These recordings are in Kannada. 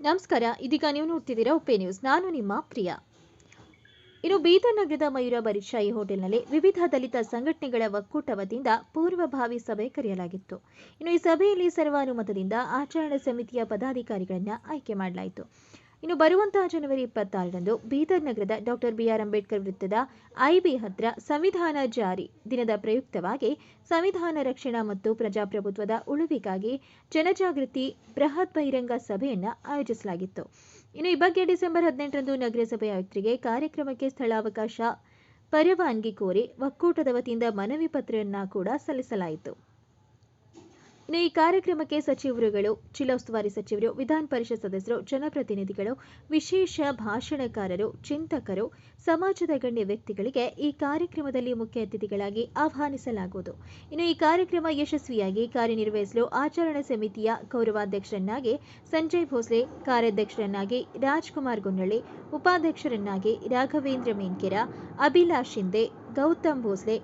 ನಮಸ್ಕಾರ. ಇದೀಗ ನೀವು ನೋಡ್ತಿದ್ದೀರಾ ಉಪೇ ನ್ಯೂಸ್. ನಾನು ನಿಮ್ಮ ಪ್ರಿಯಾ. ಇನ್ನು ಬೀದರ್ ನಗರದ ಮಯೂರ ಬರಿಶಾಯಿ ಹೋಟೆಲ್ನಲ್ಲಿ ವಿವಿಧ ದಲಿತ ಸಂಘಟನೆಗಳ ಒಕ್ಕೂಟ ವತಿಯಿಂದ ಪೂರ್ವಭಾವಿ ಸಭೆ ಕರೆಯಲಾಗಿತ್ತು. ಇನ್ನು ಈ ಸಭೆಯಲ್ಲಿ ಸರ್ವಾನುಮತದಿಂದ ಆಚರಣಾ ಸಮಿತಿಯ ಪದಾಧಿಕಾರಿಗಳನ್ನು ಆಯ್ಕೆ ಮಾಡಲಾಯಿತು. ಇನ್ನು ಬರುವಂತಹ ಜನವರಿ 26ರಂದು ಬೀದರ್ ನಗರದ ಡಾಕ್ಟರ್ ಬಿಆರ್ ಅಂಬೇಡ್ಕರ್ ವೃತ್ತದ ಐಬಿ ಹತ್ರ ಸಂವಿಧಾನ ಜಾರಿ ದಿನದ ಪ್ರಯುಕ್ತವಾಗಿ ಸಂವಿಧಾನ ರಕ್ಷಣಾ ಮತ್ತು ಪ್ರಜಾಪ್ರಭುತ್ವದ ಉಳಿವಿಗಾಗಿ ಜನಜಾಗೃತಿ ಬೃಹತ್ ಬಹಿರಂಗ ಸಭೆಯನ್ನು ಆಯೋಜಿಸಲಾಗಿತ್ತು. ಇನ್ನು ಈ ಬಗ್ಗೆ ಡಿಸೆಂಬರ್ 18ರಂದು ನಗರಸಭೆ ಆಯುಕ್ತರಿಗೆ ಕಾರ್ಯಕ್ರಮಕ್ಕೆ ಸ್ಥಳಾವಕಾಶ ಪರವಾನಗಿ ಕೋರಿ ಒಕ್ಕೂಟದ ವತಿಯಿಂದ ಮನವಿ ಪತ್ರವನ್ನು ಕೂಡ ಸಲ್ಲಿಸಲಾಯಿತು. ಇನ್ನು ಈ ಕಾರ್ಯಕ್ರಮಕ್ಕೆ ಸಚಿವರುಗಳು, ಜಿಲ್ಲಾ ಉಸ್ತುವಾರಿ ಸಚಿವರು, ವಿಧಾನ ಪರಿಷತ್ ಸದಸ್ಯರು, ಜನಪ್ರತಿನಿಧಿಗಳು, ವಿಶೇಷ ಭಾಷಣಕಾರರು, ಚಿಂತಕರು, ಸಮಾಜದ ಗಣ್ಯ ವ್ಯಕ್ತಿಗಳಿಗೆ ಈ ಕಾರ್ಯಕ್ರಮದಲ್ಲಿ ಮುಖ್ಯ ಅತಿಥಿಗಳಾಗಿ ಆಹ್ವಾನಿಸಲಾಗುವುದು. ಇನ್ನು ಈ ಕಾರ್ಯಕ್ರಮ ಯಶಸ್ವಿಯಾಗಿ ಕಾರ್ಯನಿರ್ವಹಿಸಲು ಆಚರಣಾ ಸಮಿತಿಯ ಗೌರವಾಧ್ಯಕ್ಷರನ್ನಾಗಿ ಸಂಜಯ್ ಭೋಸ್ಲೆ, ಕಾರ್ಯಾಧ್ಯಕ್ಷರನ್ನಾಗಿ ರಾಜ್ಕುಮಾರ್ ಗುನ್ನಳ್ಳಿ, ಉಪಾಧ್ಯಕ್ಷರನ್ನಾಗಿ ರಾಘವೇಂದ್ರ ಮೇನ್ಕೆರ, ಅಭಿಲಾಷ್ ಶಿಂದೆ, ಗೌತಮ್ ಭೋಸ್ಲೆ,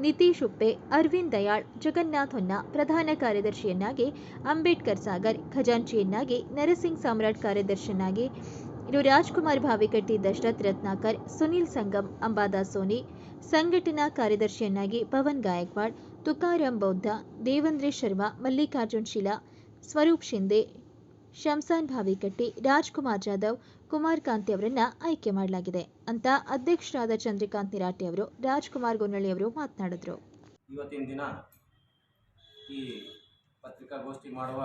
ನಿತೀಶ್ ಉಪ್ಪೆ, ಅರವಿಂದ್ ದಯಾಳ್, ಜಗನ್ನಾಥ್ ಹೊನ್ನ, ಪ್ರಧಾನ ಕಾರ್ಯದರ್ಶಿಯನ್ನಾಗಿ ಅಂಬೇಡ್ಕರ್ ಸಾಗರ್, ಖಜಾಂಚಿಯನ್ನಾಗಿ ನರಸಿಂಗ್ ಸಾಮ್ರಾಟ್, ಕಾರ್ಯದರ್ಶಿಯನ್ನಾಗಿ ರಾಜ್ಕುಮಾರ್ ಭಾವಿಕಟ್ಟಿ, ದಶರಥ್ ರತ್ನಾಕರ್, ಸುನಿಲ್ ಸಂಗಮ್, ಅಂಬಾದಾಸ್ ಸೋನಿ, ಸಂಘಟನಾ ಕಾರ್ಯದರ್ಶಿಯನ್ನಾಗಿ ಪವನ್ ಗಾಯಕ್ವಾಡ್, ತುಕಾರಾಂ ಬೌದ್ಧ, ದೇವೇಂದ್ರೇಶ್ ಶರ್ಮಾ, ಮಲ್ಲಿಕಾರ್ಜುನ್ ಶಿಲಾ, ಸ್ವರೂಪ್ ಶಿಂದೆ, ಶಂಸಾನ್ ಭಾವಿಕಟ್ಟಿ, ರಾಜ್ಕುಮಾರ್ ಜಾಧವ್, ಕುಮಾರ್ ಕಾಂತಿ ಅವರನ್ನ ಆಯ್ಕೆ ಮಾಡಲಾಗಿದೆ ಅಂತ ಅಧ್ಯಕ್ಷರಾದ ಚಂದ್ರಕಾಂತ್ ನಿರಾಟೆ ಅವರು, ರಾಜ್ಕುಮಾರ್ ಗೊನ್ನಳ್ಳಿ ಅವರು ಮಾತನಾಡಿದರು. ಇವತ್ತಿನ ದಿನ ಈ ಪತ್ರಿಕಾಗೋಷ್ಠಿ ಮಾಡುವ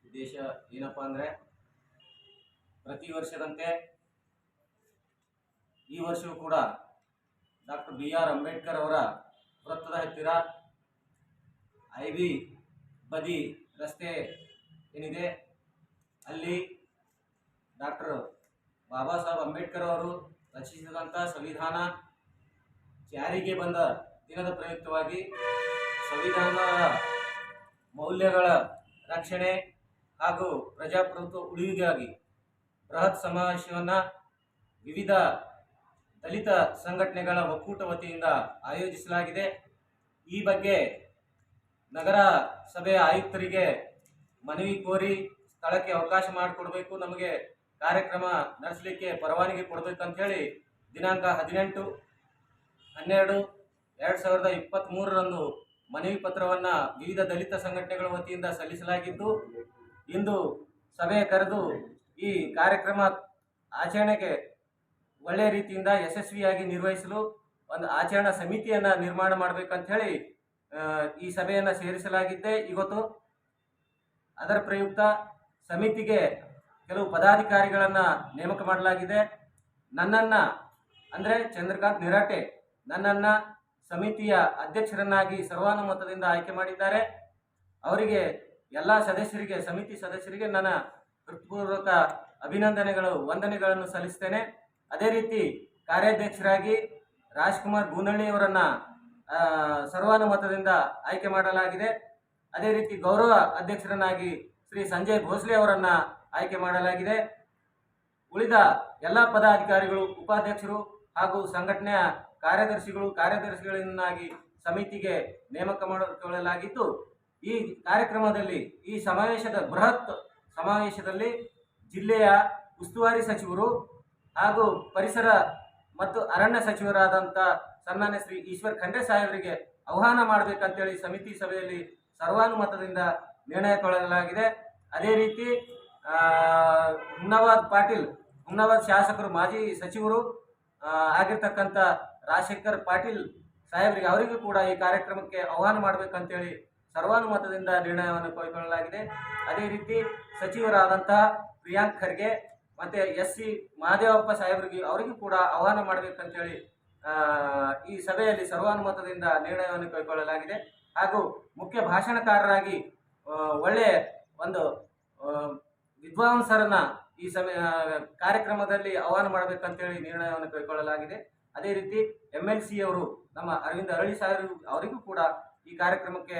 ಉದ್ದೇಶ ಏನಪ್ಪ ಅಂದರೆ, ಪ್ರತಿ ವರ್ಷದಂತೆ ಈ ವರ್ಷವೂ ಕೂಡ ಡಾಕ್ಟರ್ BR ಅಂಬೇಡ್ಕರ್ ಅವರ ವೃತ್ತದ ಹತ್ತಿರ ಐಬಿ ಬದಿ ರಸ್ತೆ ಏನಿದೆ ಅಲ್ಲಿ ಡಾಕ್ಟರ್ ಬಾಬಾ ಸಾಹೇಬ್ ಅಂಬೇಡ್ಕರ್ ಅವರು ರಚಿಸಿದಂಥ ಸಂವಿಧಾನ ಜಾರಿಗೆ ಬಂದ ದಿನದ ಪ್ರಯುಕ್ತವಾಗಿ ಸಂವಿಧಾನದ ಮೌಲ್ಯಗಳ ರಕ್ಷಣೆ ಹಾಗೂ ಪ್ರಜಾಪ್ರಭುತ್ವ ಉಳಿವಿಗಾಗಿ ಬೃಹತ್ ಸಮಾವೇಶವನ್ನು ವಿವಿಧ ದಲಿತ ಸಂಘಟನೆಗಳ ಒಕ್ಕೂಟ ವತಿಯಿಂದ ಆಯೋಜಿಸಲಾಗಿದೆ. ಈ ಬಗ್ಗೆ ನಗರ ಸಭೆಯ ಆಯುಕ್ತರಿಗೆ ಮನವಿ ಕೋರಿ ಸ್ಥಳಕ್ಕೆ ಅವಕಾಶ ಮಾಡಿಕೊಡಬೇಕು, ನಮಗೆ ಕಾರ್ಯಕ್ರಮ ನಡೆಸಲಿಕ್ಕೆ ಪರವಾನಗಿ ಕೊಡಬೇಕಂತ ಹೇಳಿ ದಿನಾಂಕ 18/12/2023ರಂದು ಮನವಿ ಪತ್ರವನ್ನು ವಿವಿಧ ದಲಿತ ಸಂಘಟನೆಗಳ ವತಿಯಿಂದ ಸಲ್ಲಿಸಲಾಗಿದ್ದು, ಇಂದು ಸಭೆ ಕರೆದು ಈ ಕಾರ್ಯಕ್ರಮ ಆಚರಣೆಗೆ ಒಳ್ಳೆಯ ರೀತಿಯಿಂದ ಯಶಸ್ವಿಯಾಗಿ ನಿರ್ವಹಿಸಲು ಒಂದು ಆಚರಣಾ ಸಮಿತಿಯನ್ನು ನಿರ್ಮಾಣ ಮಾಡಬೇಕಂತ ಹೇಳಿ ಈ ಸಭೆಯನ್ನು ಸೇರಿಸಲಾಗಿದ್ದೆ. ಇವತ್ತು ಅದರ ಪ್ರಯುಕ್ತ ಸಮಿತಿಗೆ ಕೆಲವು ಪದಾಧಿಕಾರಿಗಳನ್ನು ನೇಮಕ ಮಾಡಲಾಗಿದೆ. ನನ್ನನ್ನು ಅಂದರೆ ಚಂದ್ರಕಾಂತ್ ನಿರಾಟೆ ನನ್ನನ್ನು ಸಮಿತಿಯ ಅಧ್ಯಕ್ಷರನ್ನಾಗಿ ಸರ್ವಾನುಮತದಿಂದ ಆಯ್ಕೆ ಮಾಡಿದ್ದಾರೆ. ಅವರಿಗೆ ಎಲ್ಲ ಸದಸ್ಯರಿಗೆ, ಸಮಿತಿ ಸದಸ್ಯರಿಗೆ ನನ್ನ ಹೃತ್ಪೂರ್ವಕ ಅಭಿನಂದನೆಗಳು, ವಂದನೆಗಳನ್ನು ಸಲ್ಲಿಸ್ತೇನೆ. ಅದೇ ರೀತಿ ಕಾರ್ಯಾಧ್ಯಕ್ಷರಾಗಿ ರಾಜ್ಕುಮಾರ್ ಗುನ್ನಳ್ಳಿ ಅವರನ್ನು ಸರ್ವಾನುಮತದಿಂದ ಆಯ್ಕೆ ಮಾಡಲಾಗಿದೆ. ಅದೇ ರೀತಿ ಗೌರವ ಅಧ್ಯಕ್ಷರನ್ನಾಗಿ ಶ್ರೀ ಸಂಜಯ್ ಭೋಸ್ಲೆ ಅವರನ್ನು ಆಯ್ಕೆ ಮಾಡಲಾಗಿದೆ. ಉಳಿದ ಎಲ್ಲ ಪದಾಧಿಕಾರಿಗಳು, ಉಪಾಧ್ಯಕ್ಷರು ಹಾಗೂ ಸಂಘಟನೆಯ ಕಾರ್ಯದರ್ಶಿಗಳನ್ನಾಗಿ ಸಮಿತಿಗೆ ನೇಮಕ ಮಾಡಿಕೊಳ್ಳಲಾಗಿದ್ದು, ಈ ಕಾರ್ಯಕ್ರಮದಲ್ಲಿ, ಈ ಬೃಹತ್ ಸಮಾವೇಶದಲ್ಲಿ ಜಿಲ್ಲೆಯ ಉಸ್ತುವಾರಿ ಸಚಿವರು ಹಾಗೂ ಪರಿಸರ ಮತ್ತು ಅರಣ್ಯ ಸಚಿವರಾದಂಥ ಸನ್ಮಾನ್ಯ ಶ್ರೀ ಈಶ್ವರ್ ಖಂಡ್ರೆ ಸಾಹೇಬರಿಗೆ ಆಹ್ವಾನ ಮಾಡಬೇಕಂತೇಳಿ ಸಮಿತಿ ಸಭೆಯಲ್ಲಿ ಸರ್ವಾನುಮತದಿಂದ ನಿರ್ಣಯ ಕೊಳ್ಳಲಾಗಿದೆ. ಅದೇ ರೀತಿ ಹುಮ್ನಾಬಾದ್ ಶಾಸಕರು, ಮಾಜಿ ಸಚಿವರು ಆಗಿರ್ತಕ್ಕಂಥ ರಾಜಶೇಖರ್ ಪಾಟೀಲ್ ಸಾಹೇಬರಿಗೆ, ಅವರಿಗೂ ಕೂಡ ಈ ಕಾರ್ಯಕ್ರಮಕ್ಕೆ ಆಹ್ವಾನ ಮಾಡಬೇಕಂತೇಳಿ ಸರ್ವಾನುಮತದಿಂದ ನಿರ್ಣಯವನ್ನು ಕೈಗೊಳ್ಳಲಾಗಿದೆ. ಅದೇ ರೀತಿ ಸಚಿವರಾದಂತಹ ಪ್ರಿಯಾಂಕ್ ಖರ್ಗೆ ಮತ್ತು SC ಮಹದೇವಪ್ಪ ಸಾಹೇಬರಿಗೆ, ಅವರಿಗೂ ಕೂಡ ಆಹ್ವಾನ ಮಾಡಬೇಕಂತೇಳಿ ಈ ಸಭೆಯಲ್ಲಿ ಸರ್ವಾನುಮತದಿಂದ ನಿರ್ಣಯವನ್ನು ಕೈಗೊಳ್ಳಲಾಗಿದೆ. ಹಾಗೂ ಮುಖ್ಯ ಭಾಷಣಕಾರರಾಗಿ ಒಳ್ಳೆಯ ಒಂದು ವಿದ್ವಾಂಸರನ್ನ ಈ ಕಾರ್ಯಕ್ರಮದಲ್ಲಿ ಆಹ್ವಾನ ಮಾಡಬೇಕಂತೇಳಿ ನಿರ್ಣಯವನ್ನು ಕೈಗೊಳ್ಳಲಾಗಿದೆ. ಅದೇ ರೀತಿ MLC ಅವರು ನಮ್ಮ ಅರವಿಂದ್ ಅರಳಿ ಸಾಹೇಬರು, ಅವರಿಗೂ ಕೂಡ ಈ ಕಾರ್ಯಕ್ರಮಕ್ಕೆ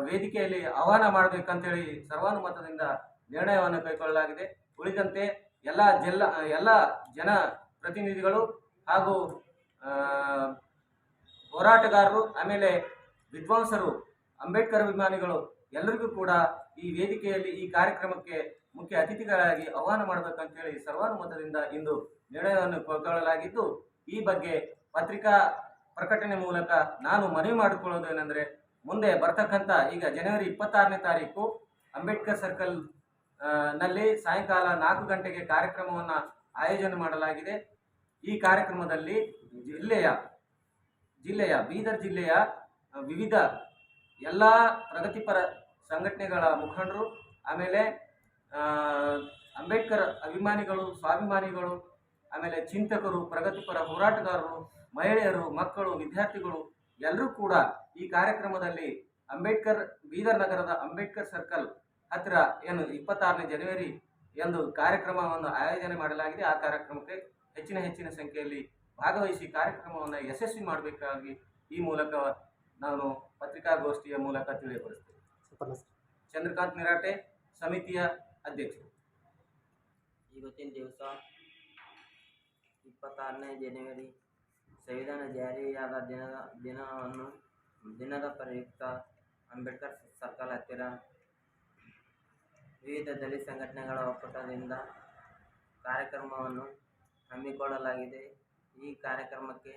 ವೇದಿಕೆಯಲ್ಲಿ ಆಹ್ವಾನ ಮಾಡಬೇಕಂತೇಳಿ ಸರ್ವಾನುಮತದಿಂದ ನಿರ್ಣಯವನ್ನು ಕೈಗೊಳ್ಳಲಾಗಿದೆ. ಉಳಿದಂತೆ ಎಲ್ಲ ಜನ ಪ್ರತಿನಿಧಿಗಳು ಹಾಗೂ ಹೋರಾಟಗಾರರು, ಆಮೇಲೆ ವಿದ್ವಾಂಸರು, ಅಂಬೇಡ್ಕರ್ ಅಭಿಮಾನಿಗಳು ಎಲ್ಲರಿಗೂ ಕೂಡ ಈ ವೇದಿಕೆಯಲ್ಲಿ ಈ ಕಾರ್ಯಕ್ರಮಕ್ಕೆ ಮುಖ್ಯ ಅತಿಥಿಗಳಾಗಿ ಆಹ್ವಾನ ಮಾಡಬೇಕಂತೇಳಿ ಸರ್ವಾನುಮತದಿಂದ ಇಂದು ನಿರ್ಣಯವನ್ನು ಕೈಗೊಳ್ಳಲಾಗಿದ್ದು, ಈ ಬಗ್ಗೆ ಪತ್ರಿಕಾ ಪ್ರಕಟಣೆ ಮೂಲಕ ನಾನು ಮನವಿ ಮಾಡಿಕೊಳ್ಳೋದೇನೆಂದರೆ, ಮುಂದೆ ಬರ್ತಕ್ಕಂಥ ಈಗ ಜನವರಿ 26ನೇ ತಾರೀಕು ಅಂಬೇಡ್ಕರ್ ಸರ್ಕಲ್ ನಲ್ಲಿ ಸಾಯಂಕಾಲ 4 ಗಂಟೆಗೆ ಕಾರ್ಯಕ್ರಮವನ್ನು ಆಯೋಜನೆ ಮಾಡಲಾಗಿದೆ. ಈ ಕಾರ್ಯಕ್ರಮದಲ್ಲಿ ಬೀದರ್ ಜಿಲ್ಲೆಯ ವಿವಿಧ ಎಲ್ಲ ಪ್ರಗತಿಪರ ಸಂಘಟನೆಗಳ ಮುಖಂಡರು, ಆಮೇಲೆ ಅಂಬೇಡ್ಕರ್ ಅಭಿಮಾನಿಗಳು, ಸ್ವಾಭಿಮಾನಿಗಳು, ಆಮೇಲೆ ಚಿಂತಕರು, ಪ್ರಗತಿಪರ ಹೋರಾಟಗಾರರು, ಮಹಿಳೆಯರು, ಮಕ್ಕಳು, ವಿದ್ಯಾರ್ಥಿಗಳು ಎಲ್ಲರೂ ಕೂಡ ಈ ಕಾರ್ಯಕ್ರಮದಲ್ಲಿ ಬೀದರ್ ನಗರದ ಅಂಬೇಡ್ಕರ್ ಸರ್ಕಲ್ ಹತ್ತಿರ ಏನು 26ನೇ ಜನವರಿ ಎಂದು ಕಾರ್ಯಕ್ರಮವನ್ನು ಆಯೋಜನೆ ಮಾಡಲಾಗಿದೆ. ಆ ಕಾರ್ಯಕ್ರಮಕ್ಕೆ ಹೆಚ್ಚಿನ ಸಂಖ್ಯೆಯಲ್ಲಿ ಭಾಗವಹಿಸಿ ಕಾರ್ಯಕ್ರಮವನ್ನು ಯಶಸ್ವಿ ಮಾಡಬೇಕಾಗಿ ಈ ಮೂಲಕ ನಾನು ಪತ್ರಿಕಾಗೋಷ್ಠಿಯ ಮೂಲಕ ತಿಳಿಯಪಡಿಸ್ತೇನೆ. ಚಂದ್ರಕಾಂತ್ ನಿರಾಟೆ, ಸಮಿತಿಯ ಅಧ್ಯಕ್ಷರು. ಇವತ್ತಿನ ದಿವಸ 26ನೇ ಜನವರಿ ಸಂವಿಧಾನ ಜಾರಿಯಾದ ದಿನದ ಪ್ರಯುಕ್ತ ಅಂಬೇಡ್ಕರ್ ಸರ್ಕಲ್ ಹತ್ತಿರ ವಿವಿಧ ದಲಿತ ಸಂಘಟನೆಗಳ ಒಕ್ಕೂಟದಿಂದ ಕಾರ್ಯಕ್ರಮವನ್ನು ಹಮ್ಮಿಕೊಳ್ಳಲಾಗಿದೆ. ಈ ಕಾರ್ಯಕ್ರಮಕ್ಕೆ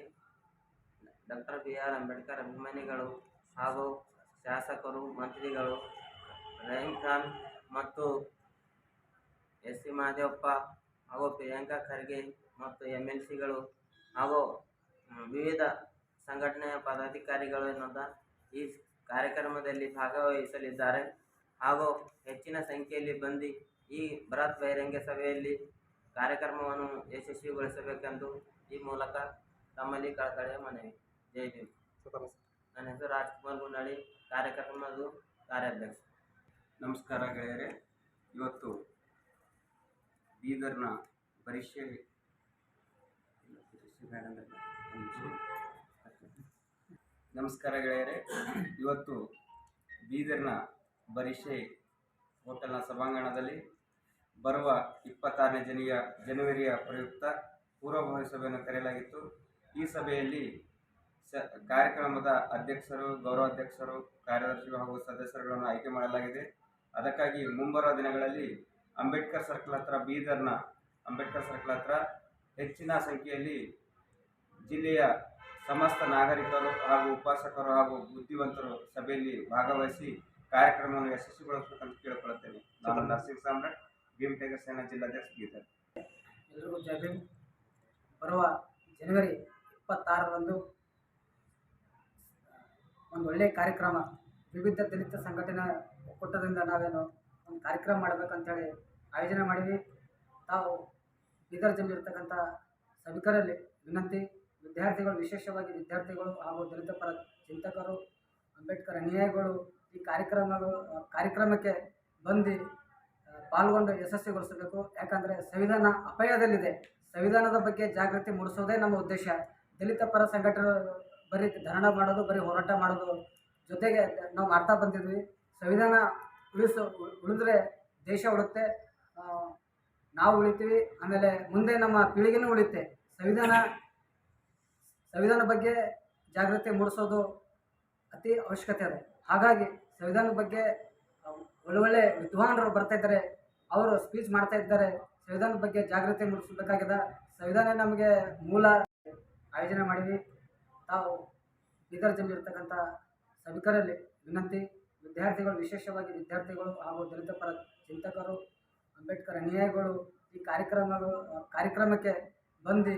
ಡಾಕ್ಟರ್ BR ಅಂಬೇಡ್ಕರ್ ಅಭಿಮಾನಿಗಳು ಹಾಗೂ ಶಾಸಕರು, ಮಂತ್ರಿಗಳು ರಹೀಂ ಖಾನ್ ಮತ್ತು SC ಮಹದೇವಪ್ಪ ಹಾಗೂ ಪ್ರಿಯಾಂಕಾ ಖರ್ಗೆ ಮತ್ತು MLCಗಳು ಹಾಗೂ ವಿವಿಧ ಸಂಘಟನೆಯ ಪದಾಧಿಕಾರಿಗಳು ಈ ಕಾರ್ಯಕ್ರಮದಲ್ಲಿ ಭಾಗವಹಿಸಲಿದ್ದಾರೆ. ಹಾಗೂ ಹೆಚ್ಚಿನ ಸಂಖ್ಯೆಯಲ್ಲಿ ಬಂದು ಈ ಬೃಹತ್ ಬಹಿರಂಗ ಸಭೆಯಲ್ಲಿ ಕಾರ್ಯಕ್ರಮವನ್ನು ಯಶಸ್ವಿಗೊಳಿಸಬೇಕೆಂದು ಈ ಮೂಲಕ ತಮ್ಮಲ್ಲಿ ಕಳಕಳಿಯ ಮನವಿ. ಜೈ ಭೀಮ್. ನನ್ನ ಹೆಸರು ರಾಜ್ಕುಮಾರ್ ಗುಂಡಾಳಿ, ಕಾರ್ಯಕ್ರಮದ ಕಾರ್ಯಾಧ್ಯಕ್ಷ. ನಮಸ್ಕಾರ ಗೆಳೆಯರೆ. ಇವತ್ತು ಬೀದರ್ನ ಪರಿಷೆ ನಮಸ್ಕಾರ ಗೆಳೆಯರೆ. ಇವತ್ತು ಬೀದರ್ನ ಬರಿಷೆ ಹೋಟೆಲ್ನ ಸಭಾಂಗಣದಲ್ಲಿ ಬರುವ 26ನೇ ಜನವರಿಯ ಪ್ರಯುಕ್ತ ಪೂರ್ವಭಾವಿ ಸಭೆಯನ್ನು ಕರೆಯಲಾಗಿತ್ತು. ಈ ಸಭೆಯಲ್ಲಿ ಕಾರ್ಯಕ್ರಮದ ಅಧ್ಯಕ್ಷರು, ಗೌರವಾಧ್ಯಕ್ಷರು, ಕಾರ್ಯದರ್ಶಿಗಳು ಹಾಗೂ ಸದಸ್ಯರುಗಳನ್ನು ಆಯ್ಕೆ ಮಾಡಲಾಗಿದೆ. ಅದಕ್ಕಾಗಿ ಮುಂಬರುವ ದಿನಗಳಲ್ಲಿ ಅಂಬೇಡ್ಕರ್ ಸರ್ಕಲ್ ಹತ್ರ, ಬೀದರ್ನ ಅಂಬೇಡ್ಕರ್ ಸರ್ಕಲ್ ಹತ್ರ ಹೆಚ್ಚಿನ ಸಂಖ್ಯೆಯಲ್ಲಿ ಜಿಲ್ಲೆಯ ಸಮಸ್ತ ನಾಗರಿಕರು ಹಾಗೂ ಉಪಾಸಕರು ಹಾಗೂ ಬುದ್ಧಿವಂತರು ಸಭೆಯಲ್ಲಿ ಭಾಗವಹಿಸಿ ಕಾರ್ಯಕ್ರಮವನ್ನು ಯಶಸ್ವಿಗೊಳಿಸಬೇಕಂತ ಕೇಳಿಕೊಳ್ಳುತ್ತೇನೆ. ನಾನು ನರಸಿಂಹ ಸಾಮ್ರಾಟ್, ಭೀಮ್ ಟೈಗರ್ ಸೇನಾ ಜಿಲ್ಲಾಧ್ಯಕ್ಷ, ಬೀದರ್. ಎಲ್ರಿಗೂ ಜೈ ಭೀಮ್. ಬರುವ ಜನವರಿ 26ರಂದು ಒಂದು ಒಳ್ಳೆಯ ಕಾರ್ಯಕ್ರಮ, ವಿವಿಧ ದಲಿತ ಸಂಘಟನಾ ಒಕ್ಕೂಟದಿಂದ ನಾವೇನು ಒಂದು ಕಾರ್ಯಕ್ರಮ ಮಾಡಬೇಕಂತೇಳಿ ಆಯೋಜನೆ ಮಾಡಿದ್ವಿ. ತಾವು ಬೀದರ್ ಜಿಲ್ಲೆಯಲ್ಲಿರ್ತಕ್ಕಂಥ ಸಭಿಕರಲ್ಲಿ ವಿನಂತಿ, ವಿದ್ಯಾರ್ಥಿಗಳು, ವಿಶೇಷವಾಗಿ ವಿದ್ಯಾರ್ಥಿಗಳು ಹಾಗೂ ದಲಿತ ಪರ ಚಿಂತಕರು, ಅಂಬೇಡ್ಕರ್ ಅನುಯಾಯಿಗಳು ಈ ಕಾರ್ಯಕ್ರಮಕ್ಕೆ ಬಂದು ಪಾಲ್ಗೊಂಡು ಯಶಸ್ವಿಗೊಳಿಸಬೇಕು. ಯಾಕಂದರೆ ಸಂವಿಧಾನ ಅಪಾಯದಲ್ಲಿದೆ. ಸಂವಿಧಾನದ ಬಗ್ಗೆ ಜಾಗೃತಿ ಮೂಡಿಸೋದೇ ನಮ್ಮ ಉದ್ದೇಶ. ದಲಿತ ಪರ ಸಂಘಟನೆಗಳು ಬರೀ ಧರಣ ಮಾಡೋದು, ಬರೀ ಹೋರಾಟ ಮಾಡೋದು ಜೊತೆಗೆ ನಾವು ಮಾಡ್ತಾ ಬಂದಿದ್ವಿ. ಸಂವಿಧಾನ ಉಳಿದ್ರೆ ದೇಶ ಉಳುತ್ತೆ, ನಾವು ಉಳಿತೀವಿ, ಆಮೇಲೆ ಮುಂದೆ ನಮ್ಮ ಪೀಳಿಗೆನೂ ಉಳಿಯುತ್ತೆ. ಸಂವಿಧಾನ ಬಗ್ಗೆ ಜಾಗೃತಿ ಮೂಡಿಸೋದು ಅತಿ ಅವಶ್ಯಕತೆ ಇದೆ. ಹಾಗಾಗಿ ಸಂವಿಧಾನದ ಬಗ್ಗೆ ಒಳ್ಳೊಳ್ಳೆ ವಿದ್ವಾಂಸರು ಬರ್ತಾ ಇದ್ದಾರೆ, ಅವರು ಸ್ಪೀಚ್ ಮಾಡ್ತಾ ಇದ್ದಾರೆ. ಸಂವಿಧಾನದ ಬಗ್ಗೆ ಜಾಗೃತಿ ಮೂಡಿಸಬೇಕಾಗಿದೆ. ಸಂವಿಧಾನ ನಮಗೆ ಮೂಲ. ಆಯೋಜನೆ ಮಾಡಿದ್ವಿ. ತಾವು ಬೀದರ್ ಜಿಲ್ಲೆಯಲ್ಲಿರ್ತಕ್ಕಂಥ ಸಭಿಕರಲ್ಲಿ ವಿನಂತಿ, ವಿದ್ಯಾರ್ಥಿಗಳು, ವಿಶೇಷವಾಗಿ ವಿದ್ಯಾರ್ಥಿಗಳು ಹಾಗೂ ದಲಿತ ಪರ ಚಿಂತಕರು, ಅಂಬೇಡ್ಕರ್ ಅನುಯಾಯಿಗಳು ಈ ಕಾರ್ಯಕ್ರಮಕ್ಕೆ ಬಂದು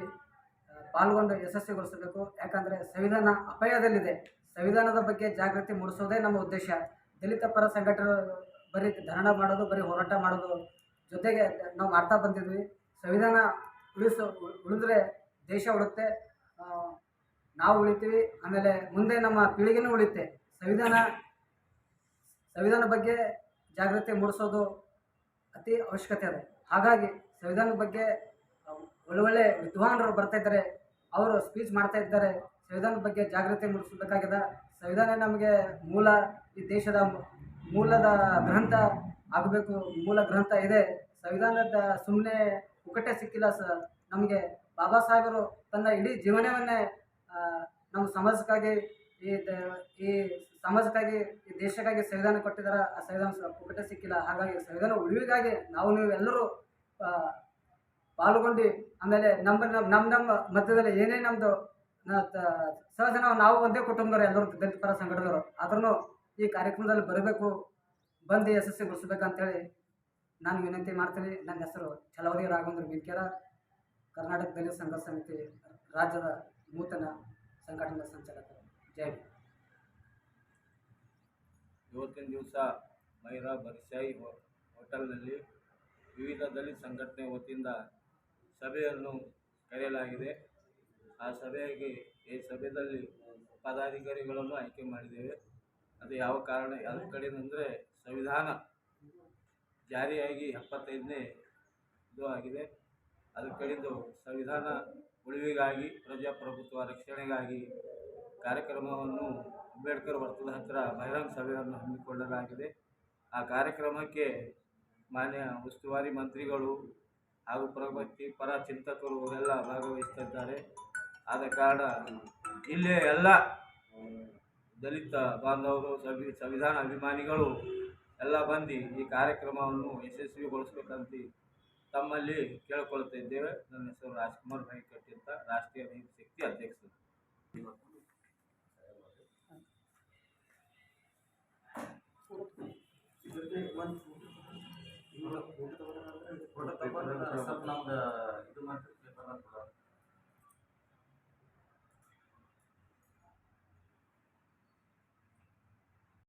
ಪಾಲ್ಗೊಂಡು ಯಶಸ್ವಿಗೊಳಿಸಬೇಕು. ಯಾಕಂದರೆ ಸಂವಿಧಾನ ಅಪಾಯದಲ್ಲಿದೆ. ಸಂವಿಧಾನದ ಬಗ್ಗೆ ಜಾಗೃತಿ ಮೂಡಿಸೋದೇ ನಮ್ಮ ಉದ್ದೇಶ. ದಲಿತ ಪರ ಸಂಘಟನೆಗಳು ಬರೀ ಧರಣ ಮಾಡೋದು, ಬರೀ ಹೋರಾಟ ಮಾಡೋದು ಜೊತೆಗೆ ನಾವು ಮಾಡ್ತಾ ಬಂದಿದ್ವಿ. ಸಂವಿಧಾನ ಉಳಿದ್ರೆ ದೇಶ ಉಳುತ್ತೆ, ನಾವು ಉಳಿತೀವಿ, ಆಮೇಲೆ ಮುಂದೆ ನಮ್ಮ ಪೀಳಿಗೆನೂ ಉಳಿಯುತ್ತೆ. ಸಂವಿಧಾನ ಬಗ್ಗೆ ಜಾಗೃತಿ ಮೂಡಿಸೋದು ಅತಿ ಅವಶ್ಯಕತೆ ಇದೆ. ಹಾಗಾಗಿ ಸಂವಿಧಾನದ ಬಗ್ಗೆ ಒಳ್ಳೊಳ್ಳೆ ವಿದ್ವಾಂಸರು ಬರ್ತಾ ಇದ್ದಾರೆ, ಅವರು ಸ್ಪೀಚ್ ಮಾಡ್ತಾ ಇದ್ದಾರೆ. ಸಂವಿಧಾನದ ಬಗ್ಗೆ ಜಾಗೃತಿ ಮೂಡಿಸಬೇಕಾಗಿದೆ. ಸಂವಿಧಾನ ನಮಗೆ ಮೂಲ, ಈ ದೇಶದ ಮೂಲದ ಗ್ರಂಥ ಆಗಬೇಕು. ಮೂಲ ಗ್ರಂಥ ಇದೆ. ಸಂವಿಧಾನದ ಸುಮ್ಮನೆ ಪುಕ್ಕಟೆ ಸಿಕ್ಕಿಲ್ಲ ನಮಗೆ. ಬಾಬಾ ಸಾಹೇಬರು ತನ್ನ ಇಡೀ ಜೀವನವನ್ನೇ ನಮ್ಮ ಸಮಾಜಕ್ಕಾಗಿ ಈ ಸಮಾಜಕ್ಕಾಗಿ ಈ ದೇಶಕ್ಕಾಗಿ ಸಂವಿಧಾನ ಕೊಟ್ಟಿದ್ದಾರೆ. ಆ ಸಂವಿಧಾನ ಪುಕ್ಕಟ ಸಿಕ್ಕಿಲ್ಲ. ಹಾಗಾಗಿ ಸಂವಿಧಾನ ಉಳಿವಿಗಾಗಿ ನೀವು ಎಲ್ಲರೂ ಪಾಲ್ಗೊಂಡು ಆಮೇಲೆ ನಮ್ಮ ಮಧ್ಯದಲ್ಲಿ ಏನೇ ನಮ್ಮದು ಸಹಜ ನಾವು ಒಂದೇ ಕುಟುಂಬದವರು, ಎಲ್ಲರೂ ದಲಿತ ಪರ ಸಂಘಟನೆದವರು. ಆದ್ರೂ ಈ ಕಾರ್ಯಕ್ರಮದಲ್ಲಿ ಬರಬೇಕು, ಬಂದು ಯಶಸ್ವಿಗೊಳಿಸ್ಬೇಕಂತೇಳಿ ನಾನು ವಿನಂತಿ ಮಾಡ್ತೀನಿ. ನನ್ನ ಹೆಸರು ಛಲವಾದಿ ರಾಘವೇಂದ್ರ ಬಿನ್ಕೆರ, ಕರ್ನಾಟಕ ದಲಿತ ಸಂಘರ್ಷ ಸಮಿತಿ ರಾಜ್ಯದ ನೂತನ ಸಂಘಟನಾ ಸಂಚಾಲಕರು. ಜೈ ಹಿಂದ್. ಇವತ್ತಿನ ದಿವಸ ಮೈರಾ ಬರಿಶಾಯಿ ಹೋಟೆಲ್ನಲ್ಲಿ ವಿವಿಧ ದಲಿತ ಸಂಘಟನೆ ವತಿಯಿಂದ ಸಭೆಯನ್ನು ಕರೆಯಲಾಗಿದೆ. ಆ ಈ ಸಭೆಯಲ್ಲಿ ಪದಾಧಿಕಾರಿಗಳನ್ನು ಆಯ್ಕೆ ಮಾಡಿದ್ದೇವೆ. ಅದು ಯಾವ ಕಡೆಯಿಂದ ಸಂವಿಧಾನ ಜಾರಿಯಾಗಿ 75ನೇ ಇದು ಆಗಿದೆ. ಅದರ ಕಡೆಯಿಂದ ಸಂವಿಧಾನ ಉಳಿವಿಗಾಗಿ, ಪ್ರಜಾಪ್ರಭುತ್ವ ರಕ್ಷಣೆಗಾಗಿ ಕಾರ್ಯಕ್ರಮವನ್ನು ಅಂಬೇಡ್ಕರ್ ವರ್ತದ ಹತ್ತಿರ ಬಹಿರಂಗ ಸಭೆಯನ್ನು ಹಮ್ಮಿಕೊಳ್ಳಲಾಗಿದೆ. ಆ ಕಾರ್ಯಕ್ರಮಕ್ಕೆ ಮಾನ್ಯ ಉಸ್ತುವಾರಿ ಮಂತ್ರಿಗಳು ಹಾಗೂ ಪ್ರಗತಿ ಪರ ಚಿಂತಕರು ಅವರೆಲ್ಲ ಭಾಗವಹಿಸುತ್ತಿದ್ದಾರೆ. ಆದ ಕಾರಣ ಇಲ್ಲೇ ಎಲ್ಲ ದಲಿತ ಬಾಂಧವರು, ಸಂವಿಧಾನ ಅಭಿಮಾನಿಗಳು ಎಲ್ಲ ಬಂದು ಈ ಕಾರ್ಯಕ್ರಮವನ್ನು ಯಶಸ್ವಿಗೊಳಿಸಬೇಕಂತ ತಮ್ಮಲ್ಲಿ ಕೇಳಿಕೊಳ್ಳುತ್ತಾ ಇದ್ದೇವೆ. ನನ್ನ ಹೆಸರು ರಾಜ್ಕುಮಾರ್ ಭೈಕಟ್ಟಿ ಅಂತ, ರಾಷ್ಟ್ರೀಯ ನೀತಿ ಶಕ್ತಿ ಅಧ್ಯಕ್ಷರು. ನಮ್ದು